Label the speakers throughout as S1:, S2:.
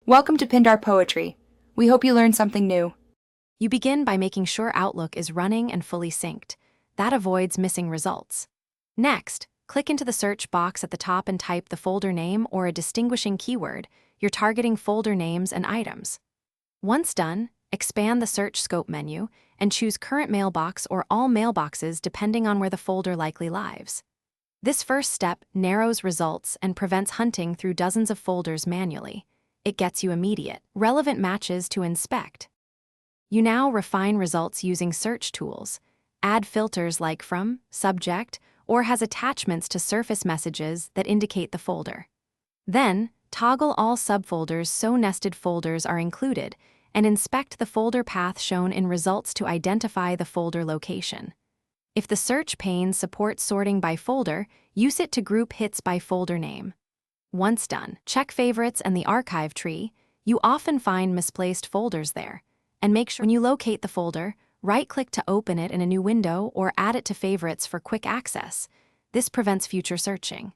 S1: Welcome to Pindar Poetry. We hope you learned something new.
S2: You begin by making sure Outlook is running and fully synced. That avoids missing results. Next, click into the search box at the top and type the folder name or a distinguishing keyword. You're targeting folder names and items. Once done, expand the search scope menu and choose current mailbox or all mailboxes depending on where the folder likely lives. This first step narrows results and prevents hunting through dozens of folders manually. It gets you immediate, relevant matches to inspect. You now refine results using search tools. Add filters like from, subject, or has attachments to surface messages that indicate the folder. Then, toggle all subfolders so nested folders are included, and inspect the folder path shown in results to identify the folder location. If the search pane supports sorting by folder, use it to group hits by folder name. Once done, check favorites and the archive tree. You often find misplaced folders there. And make sure when you locate the folder, right-click to open it in a new window or add it to favorites for quick access. This prevents future searching.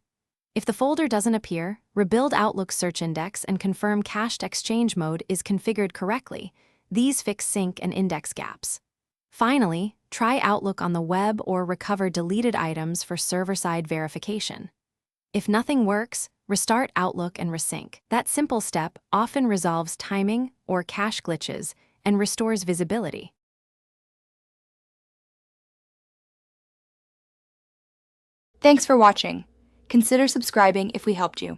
S2: If the folder doesn't appear, rebuild Outlook's search index and confirm cached exchange mode is configured correctly. These fix sync and index gaps. Finally, try Outlook on the web or recover deleted items for server-side verification. If nothing works, restart Outlook and resync. That simple step often resolves timing or cache glitches and restores visibility.
S1: Thanks for watching. Consider subscribing if we helped you.